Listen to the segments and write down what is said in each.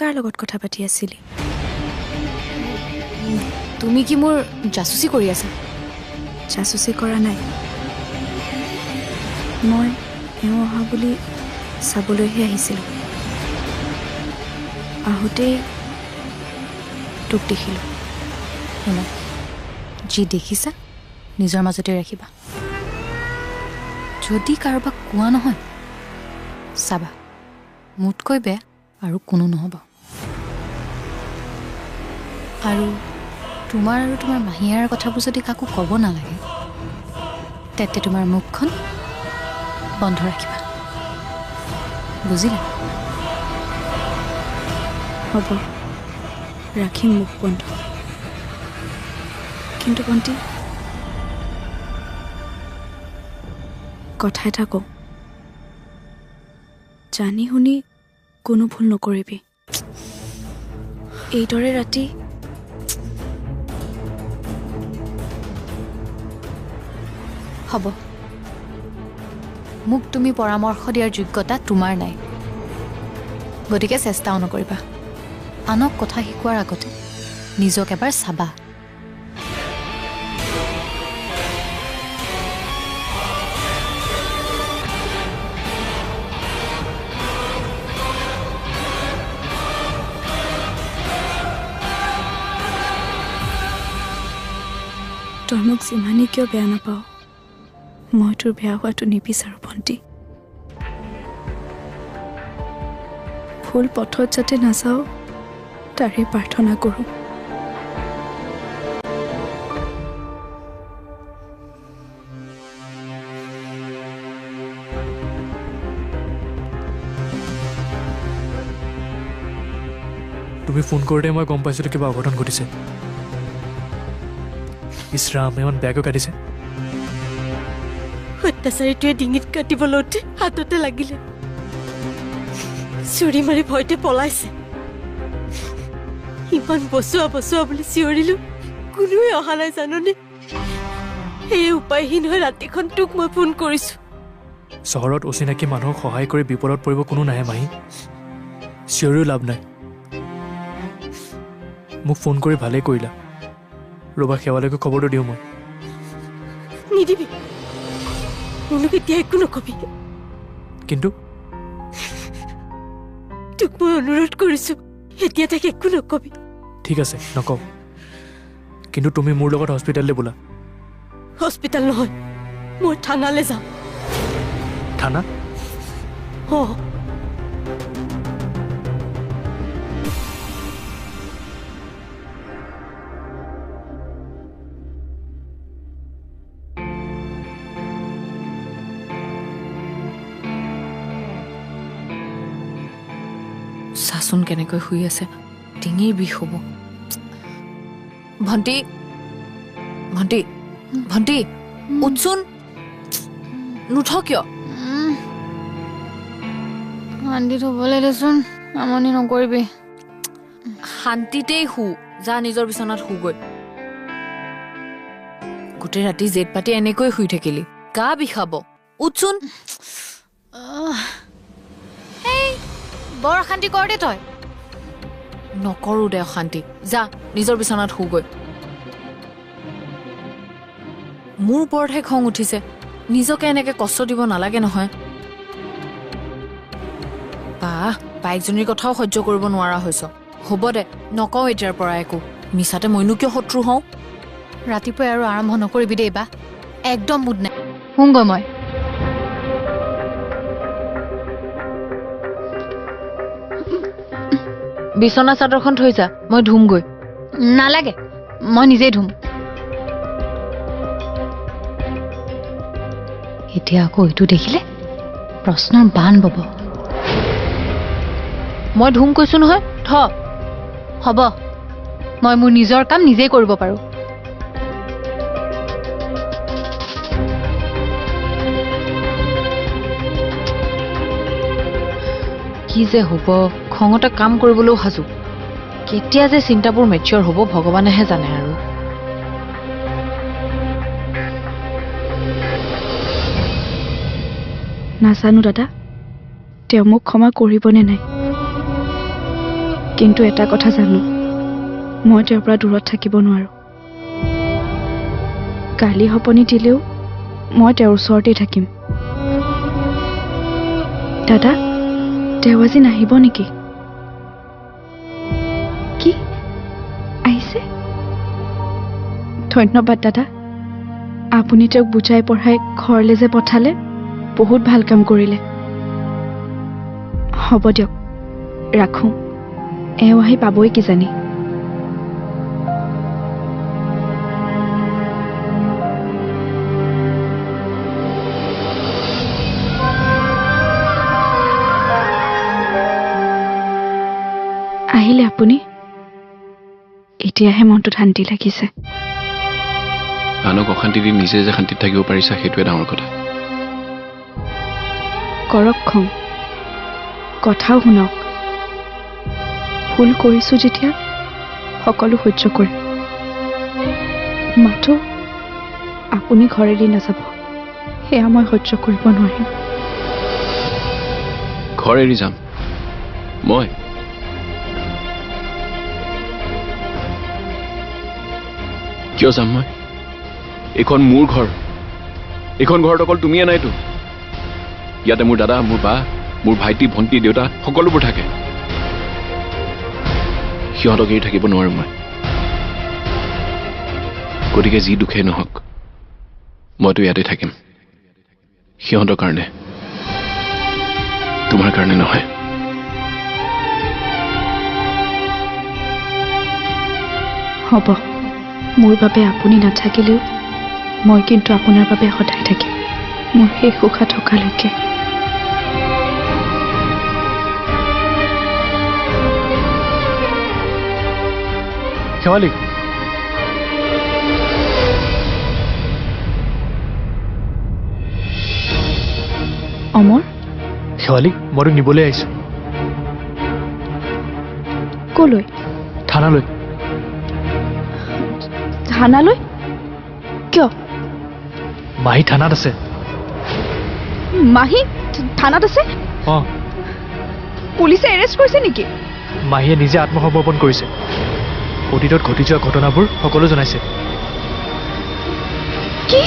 কাৰ লগত কথা পাতি আছিলি? তুমি কি মোৰ জাচুচি কৰি আছা? জাচুচি কৰা নাই, মই এওঁ অহা বুলি চাবলৈহে আহিছিলোঁ। আহোঁতেই তোক দেখিলোঁ। শুনা, যি দেখিছা নিজৰ মাজতে ৰাখিবা। যদি কাৰোবাক কোৱা নহয়, চাবা মোতকৈ বেয়া আৰু কোনো নহ'ব। আৰু তোমাৰ মাহীয়াৰ কথাবোৰ যদি কাকো ক'ব নালাগে, তেন্তে তোমাৰ মুখখন বন্ধ ৰাখিবা, বুজিলা? হ'ব, ৰাখিম মুখ বন্ধ। কিন্তু ভণ্টি, কথা এটা কওঁ, জানি শুনি কোনো ভুল নকৰিবি। এইদৰে ৰাতি হ'ব, মোক তুমি পৰামৰ্শ দিয়াৰ যোগ্যতা তোমাৰ নাই, গতিকে চেষ্টাও নকৰিবা। আনক কথা শিকোৱাৰ আগতে নিজক এবাৰ চাবা। তই মোক যিমানেই কিয় বেয়া নাপাওঁ, মই তোৰ বেয়া হোৱাটো নিবিচাৰোঁ ভণ্টি। ভুল পথত যাতে নাযাওঁ, তাৰে প্ৰাৰ্থনা কৰোঁ। তুমি ফোন কৰোঁতে মই গম পাইছিলোঁ কিবা অঘটন ঘটিছে। ইছৰাম, ইমান বেয়াকৈ কাটিছে। অত্যাচাৰীটোৱে ডিঙিত কাটিব লওঁতে হাততে লাগিলে, চিঞৰি মাৰি ভয়তে পলাইছে। ইমান বচোৱা বুলি চিঞৰিলো, কোনোৱে অহা নাই জাননে? সেয়ে উপায়হীন হৈ ৰাতিখন তোক মই ফোন কৰিছো। চহৰত অচিনাকি মানুহক সহায় কৰি বিপদত পৰিব কোনো নাহে মাহী, চিঞৰিও লাভ নাই। মোক ফোন কৰি ভালেই কৰিলা। ৰবা, সেৱালৈকে খবৰটো দিওঁ মই। নিদিবি, মোক এতিয়া একো নকবি। কিন্তু তোক মই অনুৰোধ কৰিছো, এতিয়া তাক একো নকবি। ঠিক আছে, নকওঁ। কিন্তু তুমি মোৰ লগত হস্পিটেললৈ বোলা। হস্পিটেল নহয়, মই থানালৈ যাম। থানা? অঁ, চাচোন কেনেকৈ শুই আছে, ডিঙিৰ বিষ হ'ব। ভণ্টি, ভণ্টি, ভণ্টি, উঠচোন। নুঠ কিয়? শান্তিত হ'বলৈ দেচোন, আমনি নকৰিবি। শান্তিতেই শু, যা নিজৰ বিচনাত শুগৈ। গোটেই ৰাতি জেদ পাতি এনেকৈ শুই থাকিলি, গা বিষাব। উঠচোন। বৰ অশান্তি কৰ দে তই। নকৰো দে অশান্তি, যা নিজৰ বিচনাত শুগৈ। মোৰ ওপৰতহে খং উঠিছে, নিজকে এনেকে কষ্ট দিব নালাগে নহয়। বাহ, বাইকজনীৰ কথাও সহ্য কৰিব নোৱাৰা হৈছ। হ'ব দে, নকওঁ এতিয়াৰ পৰা একো। মিছাতে মইনো কিয় শত্ৰু হওঁ? ৰাতিপুৱাই আৰু আৰম্ভ নকৰিবি দেই বা, একদম মুড নাই। শুংগৈ মই। বিচনা চাদৰখন থৈ যা, মই ধুমগৈ। নালাগে, মই নিজেই ধুম। এতিয়া আকৌ এইটো দেখিলে প্ৰশ্নৰ বান বব। মই ধুম কৈছো নহয়, থ। হ'ব, মই মোৰ নিজৰ কাম নিজেই কৰিব পাৰোঁ। কি যে হ'ব, খঙতে কাম কৰিবলৈও সাজু। কেতিয়া যে চিন্তাবোৰ মেচিয়ৰ হ'ব ভগৱানেহে জানে আৰু। নাজানো দাদা, তেওঁ মোক ক্ষমা কৰিবনে নাই। কিন্তু এটা কথা জানো, মই তেওঁৰ পৰা দূৰত থাকিব নোৱাৰো। গালি সপনি দিলেও মই তেওঁৰ ওচৰতেই থাকিম। দাদা, তেওঁ আজি নাহিব নেকি? কি আহিছে? ধন্যবাদ দাদা, আপুনি তেওঁক বুজাই পঢ়াই ঘৰলৈ যে পঠালে, বহুত ভাল কাম কৰিলে। হ'ব দিয়ক, ৰাখোঁ। এওঁ আহি পাবই কিজানি। আহিলে আপুনি? এতিয়াহে মনটোত শান্তি লাগিছে। আনক অশান্তি দি নিজে যে শান্তিত থাকিব পাৰিছা, সেইটোৱে ডাঙৰ কথা। কৰক খং, কথাও শুনক। ভুল কৰিছোঁ যেতিয়া সকলো সহ্য কৰিম। মাথো আপুনি ঘৰ এৰি নাযাব, সেয়া মই সহ্য কৰিব নোৱাৰিম। ঘৰ এৰি যাম মই? কিয় যাম মই? এইখন মোৰ ঘৰ। এইখন ঘৰত অকল তুমিয়ে নাইতো। ইয়াতে মোৰ দাদা, মোৰ বা, মোৰ ভাইটি, ভণ্টি, দেউতা সকলোবোৰ থাকে। সিহঁতক এৰি থাকিব নোৱাৰো মই। গতিকে যি দুখেই নহওক, মইতো ইয়াতে থাকিম। সিহঁতৰ কাৰণে, তোমাৰ কাৰণে নহয়। হ'ব, মোৰ বাবে আপুনি নাথাকিলেও মই কিন্তু আপোনাৰ বাবে সদায় থাকিম, মোৰ শেষ উশাহ থকালৈকে। শেৱালি, অমৰ, শেৱালি, মই তোক নিবলৈ আহিছোঁ। ক'লৈ? থানালৈ। থানালৈ? কিয়? মাহী থানাত আছে। মাহী থানাত আছে? অঁ, পুলিচে এৰেষ্ট কৰিছে নেকি? মাহীয়ে নিজে আত্মসমৰ্পণ কৰিছে। অতীতত ঘটি যোৱা ঘটনাবোৰ সকলো জনাইছে। কি?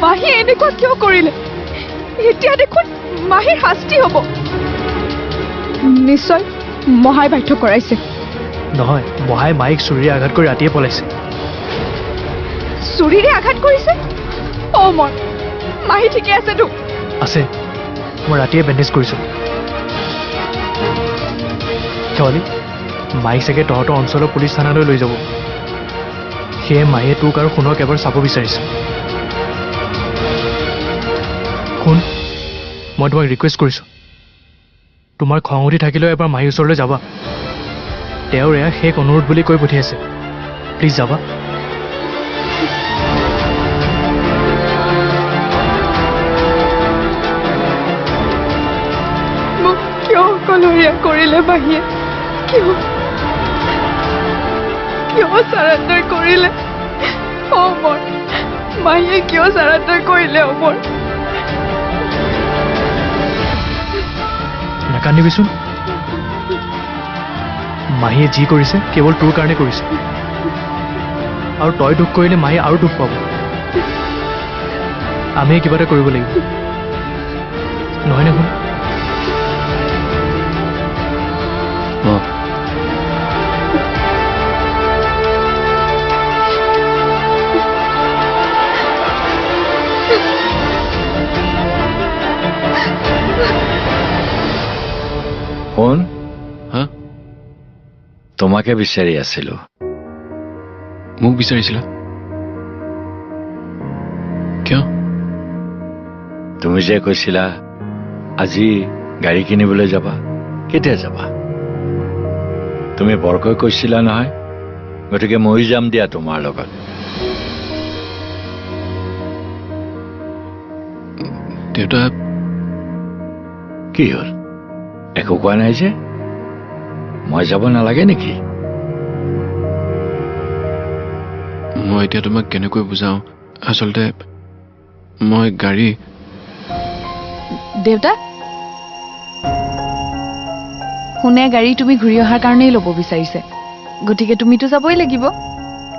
মাহীয়ে এনেকুৱা কিয় কৰিলে? এতিয়া দেখোন মাহীৰ শাস্তি হ'ব। নিশ্চয় মহাই বাধ্য কৰাইছে। নহয়, মহাই মাইক চুৰিৰে আঘাত কৰি ৰাতিয়ে পলাইছে। চুৰিৰে আঘাত কৰিছে? অ' মই মাহী ঠিকে আছেতো? আছে, মই ৰাতিয়ে বেণ্ডেজ কৰিছোঁ। শেৱালি, মাইক চাগে তহঁতৰ অঞ্চলৰ পুলিচ থানালৈ লৈ যাব। সেয়ে মায়ে তোক আৰু সোণক এবাৰ চাব বিচাৰিছে। শুন, মই তোমাক ৰিকুৱেষ্ট কৰিছোঁ, তোমাৰ খং উঠি থাকিলেও এবাৰ মাহীৰ ওচৰলৈ যাবা। তেওঁৰ এয়া শেষ অনুৰোধ বুলি কৈ পঠিয়াইছে। প্লিজ যাবা। মোক কিয় অকলশৰীয়া কৰিলে মাহীয়ে? কিয় চাৰেণ্ডাৰ কৰিলে? অমৰ, মাহীয়ে কিয় চাৰেণ্ডাৰ কৰিলে? অমৰ, নাকান্দিবিচোন। মাহীয়ে যি কৰিছে কেৱল তোৰ কাৰণে কৰিছে, আৰু তই দুখ কৰিলে মাহীয়ে আৰু দুখ পাব। আমি কিবা এটা কৰিব লাগিব, নহয় নে? শুন, শুন, হা? তোমাকে বিচাৰি আছিলো। মোক বিচাৰিছিলা? কিয়? তুমি যে কৈছিলা আজি গাড়ী কিনিবলৈ যাবা, কেতিয়া যাবা? তুমি বৰকৈ কৈছিলা নহয়, গতিকে ময়ো যাম দিয়া তোমাৰ লগত। দেউতা, কি হ'ল? একো কোৱা নাই যে? মই যাব নালাগে নেকি? মই মই এতিয়া তোমাক কেনেকৈ বুজাওঁ আচলতে মই গাড়ী দেউতা শুনে গাড়ী তুমি ঘূৰি অহাৰ কাৰণেই ল'ব বিচাৰিছে গতিকে তুমিতো যাবই লাগিব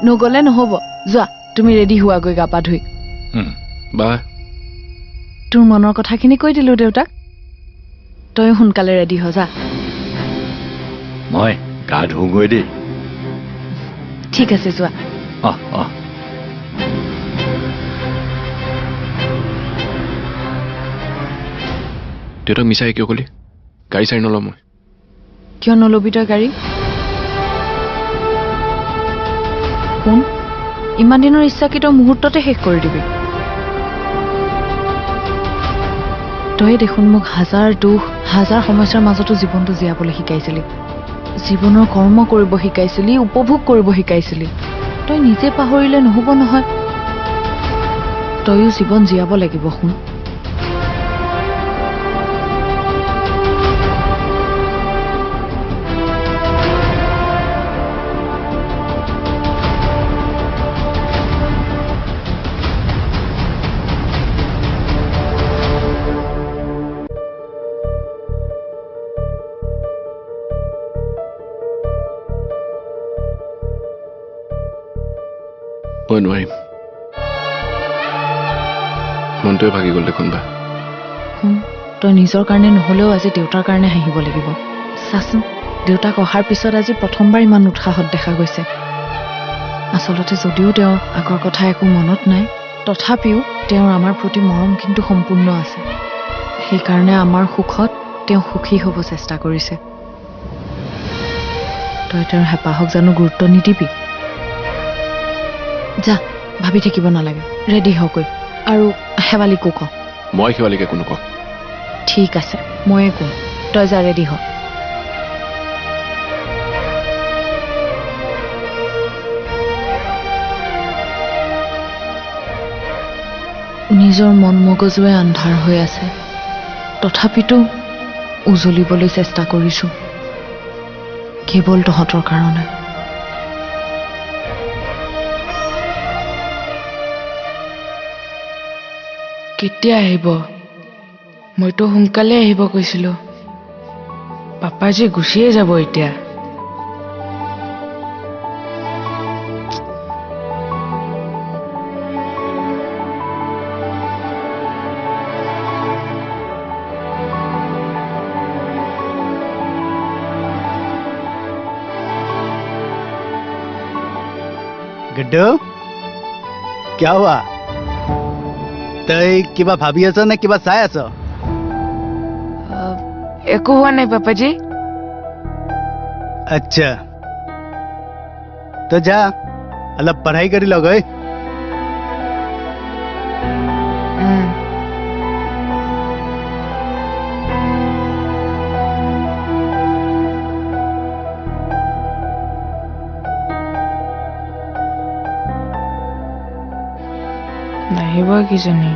নগ'লে নহ'ব যোৱা তুমি ৰেডি হোৱাগৈ গা পা ধুই বা তোৰ মনৰ কথাখিনি কৈ দিলোঁ দেউতাক তই সোনকালে ৰেডি হ যা মই গা ধুওঁগৈ দেই ঠিক আছে যোৱা অহ অহ দেউতাক মিছাই কিয় ক'লি গাড়ী চাৰি নলওঁ মই কিয় নলবি তই গাড়ী শুন ইমান দিনৰ ইচ্ছা কি তই মুহূৰ্ততে শেষ কৰি দিবি তই দেখোন মোক হাজাৰ দুখ হাজাৰ সমস্যাৰ মাজতো জীৱনটো জীয়াবলৈ শিকাইছিলি জীৱনৰ কৰ্ম কৰিব শিকাইছিলি উপভোগ কৰিব শিকাইছিলি তই নিজে পাহৰিলে নহ'ব নহয় তয়ো জীৱন জীয়াব লাগিব শুন মই নোৱাৰিম মনটোৱে ভাগি গ'ল দেখোন বা শুন তই নিজৰ কাৰণে নহ'লেও আজি দেউতাৰ কাৰণে হাঁহিব লাগিব চাচোন দেউতাক অহাৰ পিছত আজি প্ৰথমবাৰ ইমান উৎসাহত দেখা গৈছে আচলতে যদিও তেওঁৰ আগৰ কথা একো মনত নাই তথাপিও তেওঁৰ আমাৰ প্ৰতি মৰম কিন্তু সম্পূৰ্ণ আছে সেইকাৰণে আমাৰ সুখত তেওঁ সুখী হ'ব চেষ্টা কৰিছে তই তেওঁৰ হেঁপাহক জানো গুৰুত্ব নিদিবি যা ভাবি থাকিব নালাগে ৰেডি হকৈ আৰু শেৱালিকো ক মই শেৱালিক একো নকওঁ ঠিক আছে ময়ে কওঁ তই যা ৰেডি হ নিজৰ মন মগজুৱে আন্ধাৰ হৈ আছে তথাপিতো উজলিবলৈ চেষ্টা কৰিছোঁ কেৱল তহঁতৰ কাৰণে কেতিয়া আহিব মইতো সোনকালে আহিব কৈছিলোঁ পাপাজী গুচিয়ে যাব এতিয়া गुड्डू क्या हुआ तई किबा भाबी आছ ने किबा चाय आছ একো হোৱা নাই পাপাজী अच्छा तो जा अलग पढ़ाई करी लो गए নাহিব কিজনী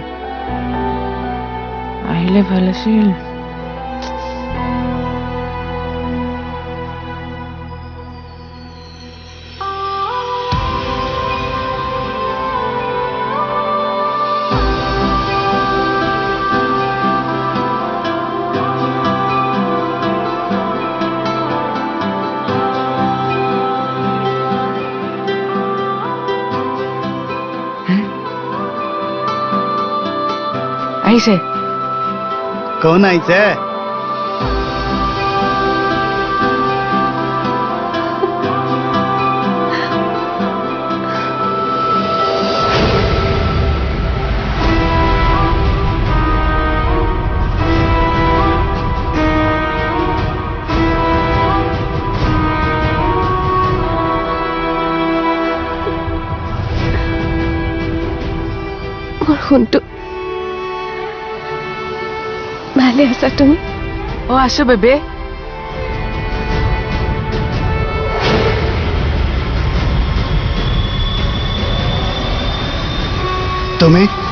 আহিলে ভাল আছিল আহিছে कौन आई से মোৰ সোণটো ভালে আছা তুমি অ আছো বেবে तुम्हें